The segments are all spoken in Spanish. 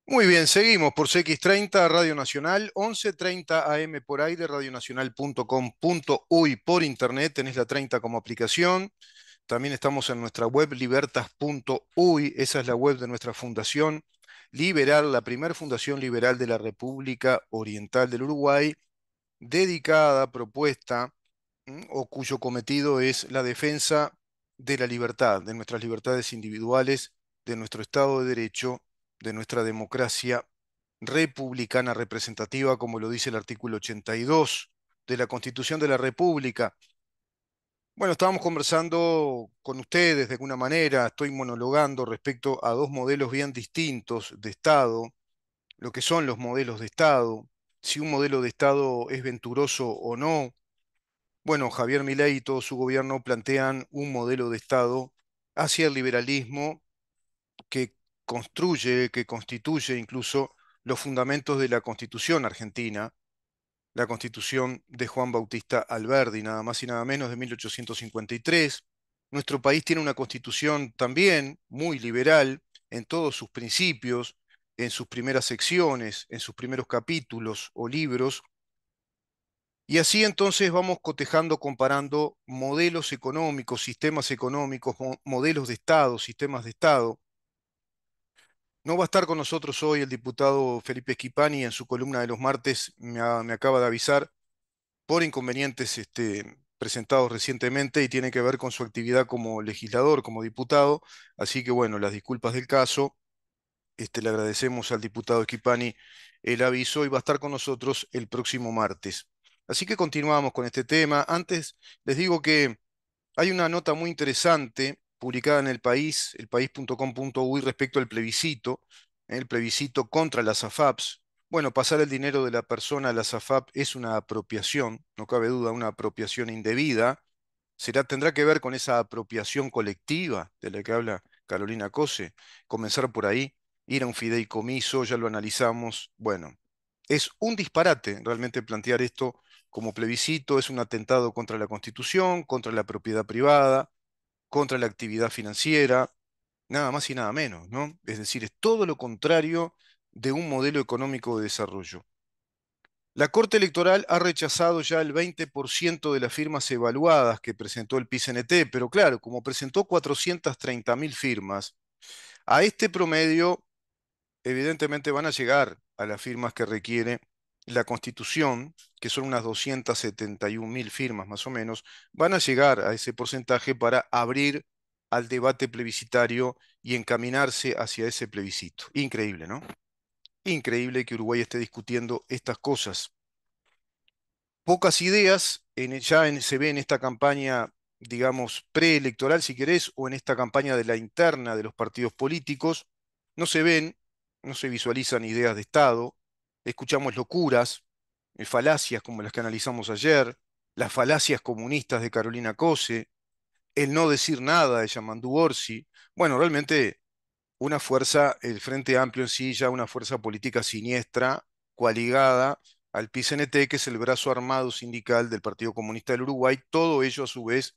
Muy bien, seguimos por CX30 Radio Nacional, 11:30 AM por aire, radionacional.com.uy por internet, tenés la 30 como aplicación. También estamos en nuestra web libertas.uy, esa es la web de nuestra fundación liberal, la primera fundación liberal de la República Oriental del Uruguay, dedicada, propuesta, o cuyo cometido es la defensa de la libertad, de nuestras libertades individuales, de nuestro Estado de Derecho, de nuestra democracia republicana representativa, como lo dice el artículo 82 de la Constitución de la República. Bueno, estábamos conversando con ustedes de alguna manera, estoy monologando respecto a dos modelos bien distintos de Estado, lo que son los modelos de Estado, si un modelo de Estado es venturoso o no. Bueno, Javier Milei y todo su gobierno plantean un modelo de Estado hacia el liberalismo que construye, que constituye incluso los fundamentos de la Constitución argentina, la Constitución de Juan Bautista Alberdi, nada más y nada menos de 1853. Nuestro país tiene una Constitución también muy liberal en todos sus principios, en sus primeras secciones, en sus primeros capítulos o libros. Y así entonces vamos cotejando, comparando modelos económicos, sistemas económicos, modelos de Estado, sistemas de Estado. No va a estar con nosotros hoy el diputado Felipe Schipani, en su columna de los martes me acaba de avisar por inconvenientes presentados recientemente y tiene que ver con su actividad como legislador, como diputado. Así que bueno, las disculpas del caso. Le agradecemos al diputado Schipani el aviso y va a estar con nosotros el próximo martes. Así que continuamos con este tema. Antes les digo que hay una nota muy interesante publicada en El País, elpaís.com.uy, respecto al plebiscito, el plebiscito contra las AFAPs. Bueno, pasar el dinero de la persona a las AFAP es una apropiación, no cabe duda, una apropiación indebida. Tendrá que ver con esa apropiación colectiva de la que habla Carolina Cose, comenzar por ahí, ir a un fideicomiso, ya lo analizamos. Bueno, es un disparate realmente plantear esto como plebiscito, es un atentado contra la Constitución, contra la propiedad privada, contra la actividad financiera, nada más y nada menos, ¿no? Es decir, es todo lo contrario de un modelo económico de desarrollo. La Corte Electoral ha rechazado ya el 20% de las firmas evaluadas que presentó el PIT-CNT, pero claro, como presentó 430.000 firmas, a este promedio evidentemente van a llegar a las firmas que requiere la Constitución, que son unas 271.000 firmas más o menos, van a llegar a ese porcentaje para abrir al debate plebiscitario y encaminarse hacia ese plebiscito. Increíble, ¿no? Increíble que Uruguay esté discutiendo estas cosas. Pocas ideas se ve en esta campaña, digamos, preelectoral, si querés, o en esta campaña de la interna de los partidos políticos. No se ven, no se visualizan ideas de Estado. Escuchamos locuras, falacias como las que analizamos ayer, las falacias comunistas de Carolina Cose, el no decir nada de Yamandu Orsi. Bueno, realmente una fuerza, el Frente Amplio en sí, ya una fuerza política siniestra, coaligada al PCNT, que es el brazo armado sindical del Partido Comunista del Uruguay, todo ello a su vez,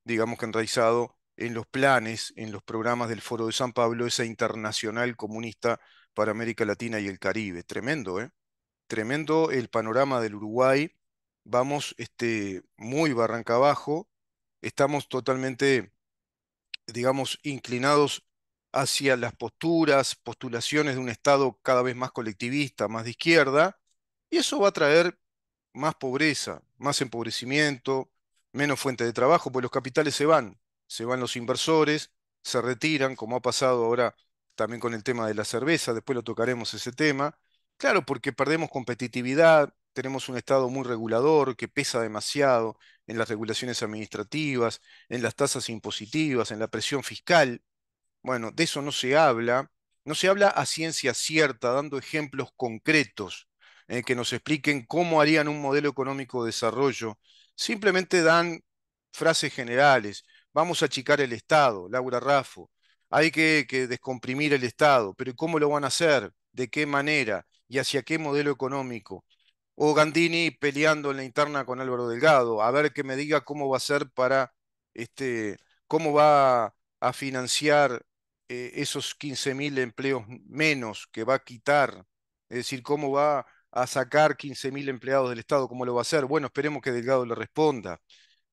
digamos que enraizado en los planes, en los programas del Foro de San Pablo, esa internacional comunista para América Latina y el Caribe. Tremendo, ¿eh? Tremendo el panorama del Uruguay. Vamos muy barranca abajo, estamos totalmente, digamos, inclinados hacia las posturas, postulaciones de un Estado cada vez más colectivista, más de izquierda, y eso va a traer más pobreza, más empobrecimiento, menos fuente de trabajo, pues los capitales se van los inversores, se retiran, como ha pasado ahora también con el tema de la cerveza, después lo tocaremos ese tema. Claro, porque perdemos competitividad, tenemos un Estado muy regulador que pesa demasiado en las regulaciones administrativas, en las tasas impositivas, en la presión fiscal. Bueno, de eso no se habla. No se habla a ciencia cierta, dando ejemplos concretos que nos expliquen cómo harían un modelo económico de desarrollo. Simplemente dan frases generales. Vamos a achicar el Estado, Laura Raffo. Hay que descomprimir el Estado. Pero ¿y cómo lo van a hacer? ¿De qué manera? ¿Y hacia qué modelo económico? O Gandini peleando en la interna con Álvaro Delgado. A ver que me diga cómo va a ser para, cómo va a financiar esos 15.000 empleos menos que va a quitar? Es decir, ¿cómo va a sacar 15.000 empleados del Estado? ¿Cómo lo va a hacer? Bueno, esperemos que Delgado le responda.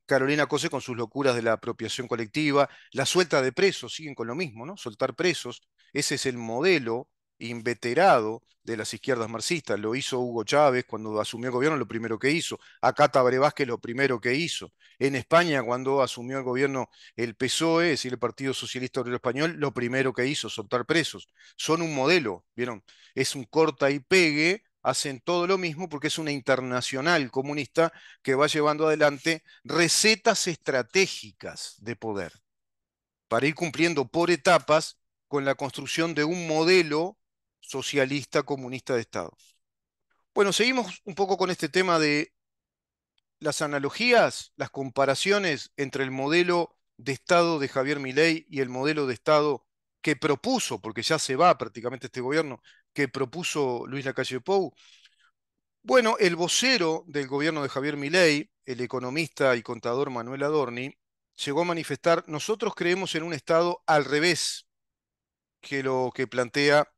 Carolina Cose con sus locuras de la apropiación colectiva, la suelta de presos, siguen con lo mismo, ¿no? Soltar presos, ese es el modelo inveterado de las izquierdas marxistas. Lo hizo Hugo Chávez cuando asumió el gobierno, lo primero que hizo. Acá Tabaré Vázquez lo primero que hizo. En España, cuando asumió el gobierno el PSOE, es decir, el Partido Socialista Obrero Español, lo primero que hizo, soltar presos. Son un modelo, ¿vieron? Es un corta y pegue, hacen todo lo mismo porque es una internacional comunista que va llevando adelante recetas estratégicas de poder para ir cumpliendo por etapas con la construcción de un modelo socialista comunista de Estado. Bueno, seguimos un poco con este tema de las analogías, las comparaciones entre el modelo de Estado de Javier Milei y el modelo de Estado que propuso, porque ya se va prácticamente este gobierno, que propuso Luis Lacalle Pou. Bueno, el vocero del gobierno de Javier Milei, el economista y contador Manuel Adorni, llegó a manifestar: nosotros creemos en un Estado al revés que lo que plantea,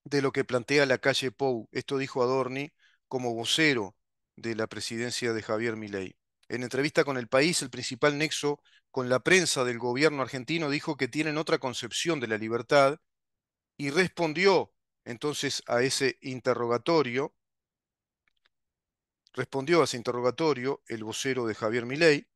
de lo que plantea Lacalle Pou. Esto dijo Adorni como vocero de la presidencia de Javier Milei. En entrevista con El País, el principal nexo con la prensa del gobierno argentino dijo que tienen otra concepción de la libertad y respondió entonces a ese interrogatorio. Respondió a ese interrogatorio el vocero de Javier Milei.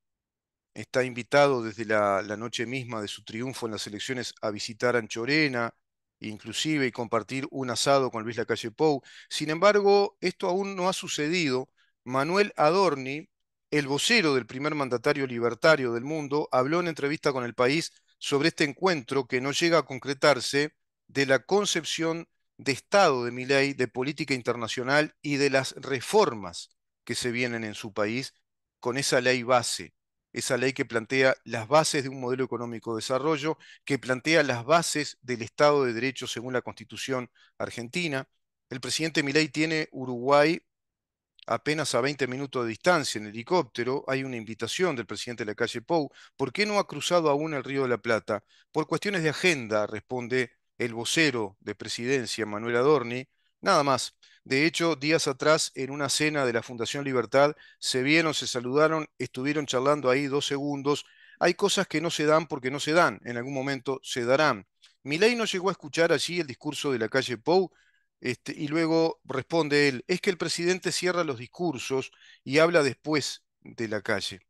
Está invitado desde la noche misma de su triunfo en las elecciones a visitar Anchorena, inclusive, y compartir un asado con Luis Lacalle Pou. Sin embargo, esto aún no ha sucedido. Manuel Adorni, el vocero del primer mandatario libertario del mundo, habló en entrevista con El País sobre este encuentro que no llega a concretarse, de la concepción de Estado de Milei, de política internacional y de las reformas que se vienen en su país con esa ley base, esa ley que plantea las bases de un modelo económico de desarrollo, que plantea las bases del Estado de Derecho según la Constitución argentina. El presidente Milei tiene Uruguay apenas a 20 minutos de distancia en helicóptero. Hay una invitación del presidente de la calle Pou. ¿Por qué no ha cruzado aún el Río de la Plata? Por cuestiones de agenda, responde el vocero de presidencia, Manuel Adorni. Nada más. De hecho, días atrás, en una cena de la Fundación Libertad, se vieron, se saludaron, estuvieron charlando ahí 2 segundos. Hay cosas que no se dan porque no se dan, en algún momento se darán. Milei no llegó a escuchar allí el discurso de la calle Pou, y luego responde él: es que el presidente cierra los discursos y habla después de la calle.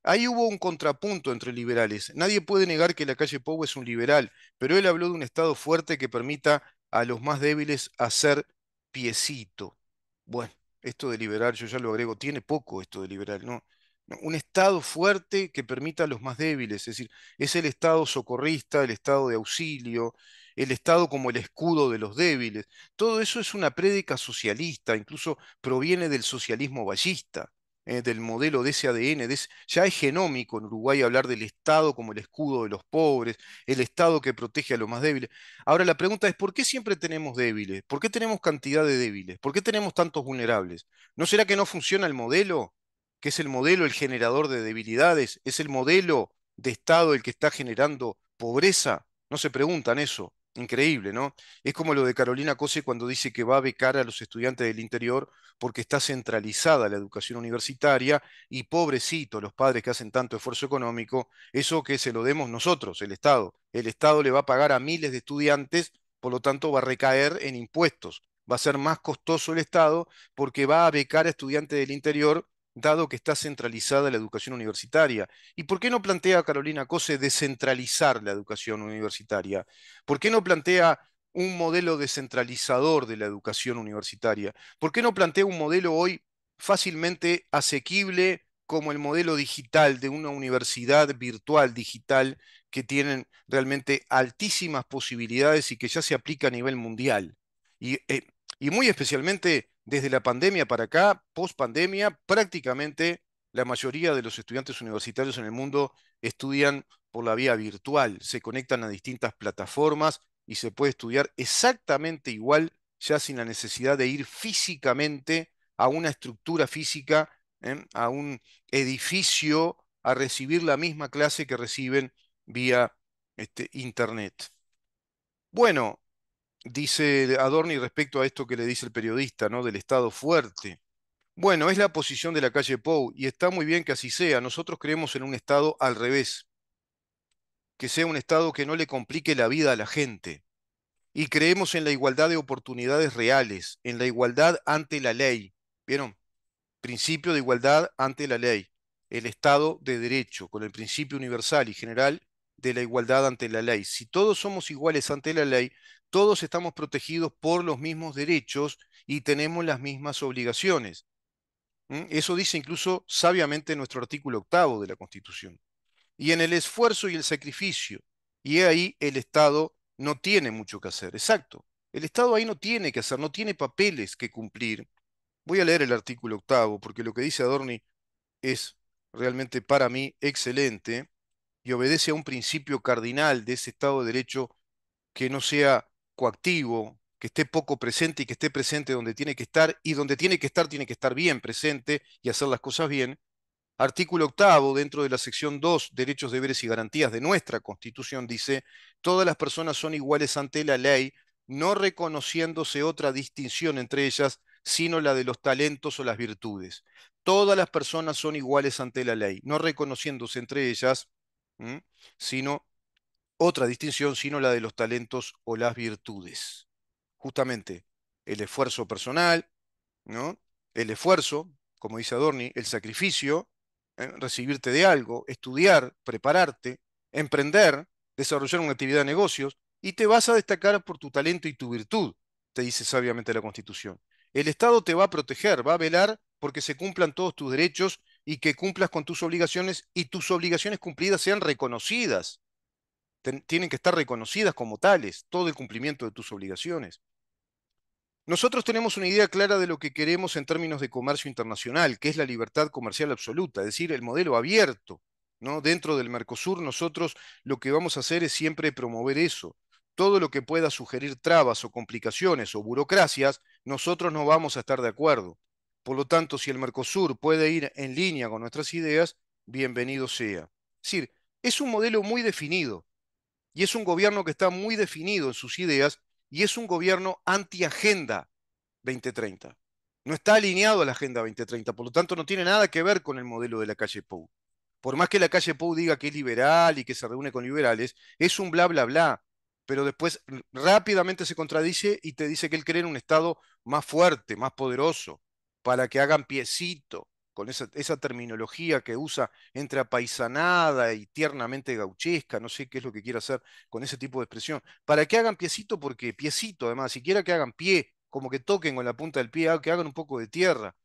Ahí hubo un contrapunto entre liberales. Nadie puede negar que la calle Pou es un liberal, pero él habló de un Estado fuerte que permita a los más débiles hacer piecito. Bueno, esto de liberal, yo ya lo agrego, tiene poco esto de liberal, ¿no? No, un Estado fuerte que permita a los más débiles, es decir, es el Estado socorrista, el Estado de auxilio, el Estado como el escudo de los débiles. Todo eso es una prédica socialista, incluso proviene del socialismo bayista, del modelo de ese ADN. Ya es genómico en Uruguay hablar del Estado como el escudo de los pobres, el Estado que protege a los más débiles. Ahora la pregunta es: ¿por qué siempre tenemos débiles? ¿Por qué tenemos cantidad de débiles? ¿Por qué tenemos tantos vulnerables? ¿No será que no funciona el modelo? ¿Que es el modelo el generador de debilidades? ¿Es el modelo de Estado el que está generando pobreza? No se preguntan eso. Increíble, ¿no? Es como lo de Carolina Cose cuando dice que va a becar a los estudiantes del interior porque está centralizada la educación universitaria y pobrecitos los padres que hacen tanto esfuerzo económico, eso que se lo demos nosotros, el Estado. El Estado le va a pagar a miles de estudiantes, por lo tanto va a recaer en impuestos. Va a ser más costoso el Estado porque va a becar a estudiantes del interior, dado que está centralizada la educación universitaria. ¿Y por qué no plantea Carolina Cose descentralizar la educación universitaria? ¿Por qué no plantea un modelo descentralizador de la educación universitaria? ¿Por qué no plantea un modelo hoy fácilmente asequible como el modelo digital de una universidad virtual digital que tienen realmente altísimas posibilidades y que ya se aplica a nivel mundial? Y, eh, y muy especialmente desde la pandemia para acá, post pandemia, prácticamente la mayoría de los estudiantes universitarios en el mundo estudian por la vía virtual, se conectan a distintas plataformas y se puede estudiar exactamente igual, ya sin la necesidad de ir físicamente a una estructura física, a un edificio, a recibir la misma clase que reciben vía internet. Bueno, dice Adorni respecto a esto que le dice el periodista, ¿no? Del Estado fuerte. Bueno, es la posición de la calle Pou y está muy bien que así sea. Nosotros creemos en un Estado al revés, que sea un Estado que no le complique la vida a la gente. Y creemos en la igualdad de oportunidades reales, en la igualdad ante la ley. ¿Vieron? Principio de igualdad ante la ley. El Estado de Derecho, con el principio universal y general de la igualdad ante la ley. Si todos somos iguales ante la ley, todos estamos protegidos por los mismos derechos y tenemos las mismas obligaciones. Eso dice incluso sabiamente nuestro artículo octavo de la Constitución. Y en el esfuerzo y el sacrificio. Y ahí el Estado no tiene mucho que hacer. Exacto. El Estado ahí no tiene que hacer, no tiene papeles que cumplir. Voy a leer el artículo octavo porque lo que dice Adorni es realmente para mí excelente y obedece a un principio cardinal de ese Estado de Derecho que no sea coactivo, que esté poco presente y que esté presente donde tiene que estar y donde tiene que estar bien presente y hacer las cosas bien. Artículo octavo, dentro de la sección 2, derechos, deberes y garantías de nuestra Constitución, dice, todas las personas son iguales ante la ley, no reconociéndose otra distinción entre ellas, sino la de los talentos o las virtudes. Todas las personas son iguales ante la ley, no reconociéndose entre ellas, ¿m? Sino otra distinción, sino la de los talentos o las virtudes. Justamente el esfuerzo personal, ¿no? El esfuerzo, como dice Adorni, el sacrificio, recibirte de algo, estudiar, prepararte, emprender, desarrollar una actividad de negocios, y te vas a destacar por tu talento y tu virtud, te dice sabiamente la Constitución. El Estado te va a proteger, va a velar porque se cumplan todos tus derechos y que cumplas con tus obligaciones y tus obligaciones cumplidas sean reconocidas. Tienen que estar reconocidas como tales, todo el cumplimiento de tus obligaciones. Nosotros tenemos una idea clara de lo que queremos en términos de comercio internacional, que es la libertad comercial absoluta, es decir, el modelo abierto, ¿no? Dentro del Mercosur, nosotros lo que vamos a hacer es siempre promover eso. Todo lo que pueda sugerir trabas o complicaciones o burocracias, nosotros no vamos a estar de acuerdo. Por lo tanto, si el Mercosur puede ir en línea con nuestras ideas, bienvenido sea. Es decir, es un modelo muy definido y es un gobierno que está muy definido en sus ideas y es un gobierno anti-agenda 2030. No está alineado a la Agenda 2030, por lo tanto no tiene nada que ver con el modelo de la calle Pou. Por más que la calle Pou diga que es liberal y que se reúne con liberales, es un bla, bla, bla. Pero después rápidamente se contradice y te dice que él cree en un Estado más fuerte, más poderoso, para que hagan piecito, con esa terminología que usa entre apaisanada y tiernamente gauchesca, no sé qué es lo que quiere hacer con ese tipo de expresión. Para que hagan piecito, porque piecito además, siquiera que hagan pie, como que toquen con la punta del pie, que hagan un poco de tierra.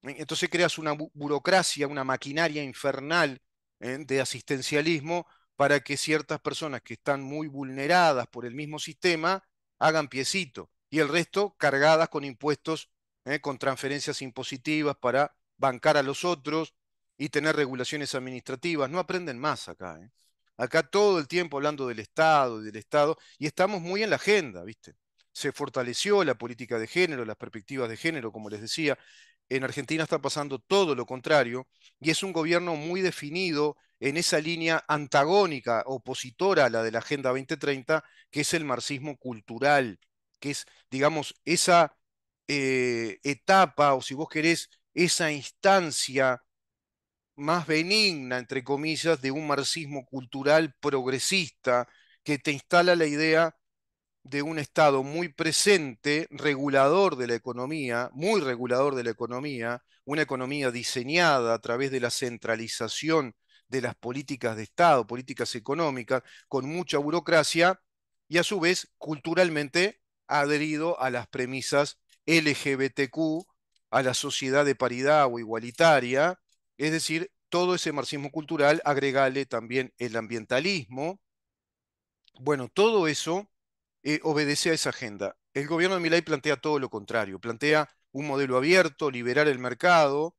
Entonces creas una burocracia, una maquinaria infernal, de asistencialismo para que ciertas personas que están muy vulneradas por el mismo sistema hagan piecito y el resto cargadas con impuestos, con transferencias impositivas para bancar a los otros y tener regulaciones administrativas. No aprenden más acá. Acá todo el tiempo hablando del Estado, y estamos muy en la agenda, ¿viste? Se fortaleció la política de género, las perspectivas de género, como les decía. En Argentina está pasando todo lo contrario y es un gobierno muy definido en esa línea antagónica, opositora a la de la Agenda 2030, que es el marxismo cultural, que es, digamos, esa etapa, o si vos querés, esa instancia más benigna, entre comillas, de un marxismo cultural progresista que te instala la idea de un Estado muy presente, regulador de la economía, muy regulador de la economía, una economía diseñada a través de la centralización de las políticas de Estado, políticas económicas, con mucha burocracia y a su vez culturalmente adherido a las premisas LGBTQ, a la sociedad de paridad o igualitaria, es decir, todo ese marxismo cultural, agregale también el ambientalismo. Bueno, todo eso obedece a esa agenda. El gobierno de Milei plantea todo lo contrario, plantea un modelo abierto, liberar el mercado,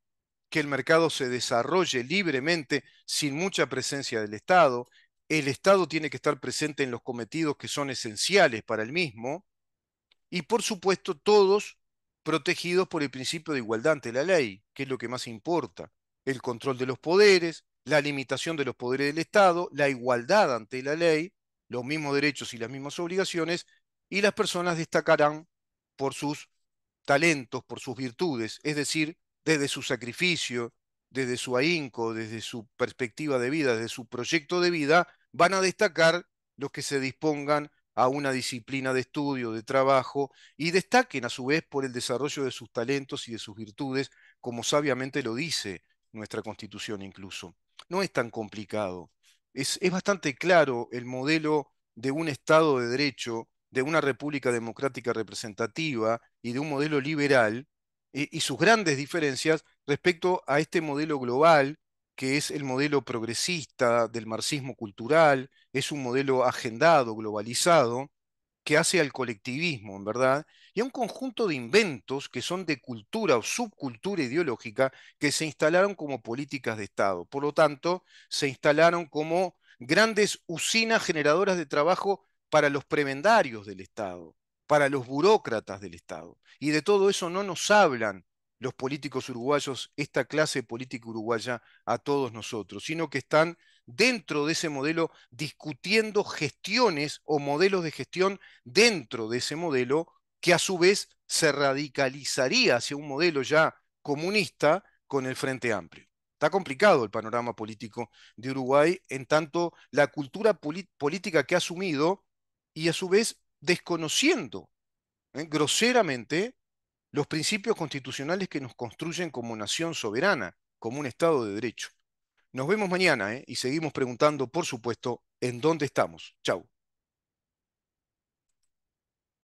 que el mercado se desarrolle libremente sin mucha presencia del Estado. El Estado tiene que estar presente en los cometidos que son esenciales para el mismo y por supuesto todos protegidos por el principio de igualdad ante la ley, que es lo que más importa. El control de los poderes, la limitación de los poderes del Estado, la igualdad ante la ley los mismos derechos y las mismas obligaciones, y las personas destacarán por sus talentos, por sus virtudes, es decir, desde su sacrificio, desde su ahínco, desde su perspectiva de vida, desde su proyecto de vida, van a destacar los que se dispongan a una disciplina de estudio, de trabajo, y destaquen a su vez por el desarrollo de sus talentos y de sus virtudes, como sabiamente lo dice nuestra Constitución incluso. No es tan complicado. Es bastante claro el modelo de un Estado de Derecho, de una República Democrática representativa y de un modelo liberal, y sus grandes diferencias respecto a este modelo global, que es el modelo progresista del marxismo cultural, es un modelo agendado, globalizado, que hace al colectivismo, en verdad, y a un conjunto de inventos que son de cultura o subcultura ideológica que se instalaron como políticas de Estado. Por lo tanto, se instalaron como grandes usinas generadoras de trabajo para los prebendarios del Estado, para los burócratas del Estado. Y de todo eso no nos hablan los políticos uruguayos, esta clase política uruguaya, a todos nosotros, sino que están dentro de ese modelo discutiendo gestiones o modelos de gestión dentro de ese modelo que a su vez se radicalizaría hacia un modelo ya comunista con el Frente Amplio. Está complicado el panorama político de Uruguay en tanto la cultura política que ha asumido y a su vez desconociendo groseramente los principios constitucionales que nos construyen como nación soberana, como un Estado de Derecho. Nos vemos mañana, y seguimos preguntando, por supuesto, en dónde estamos. Chau.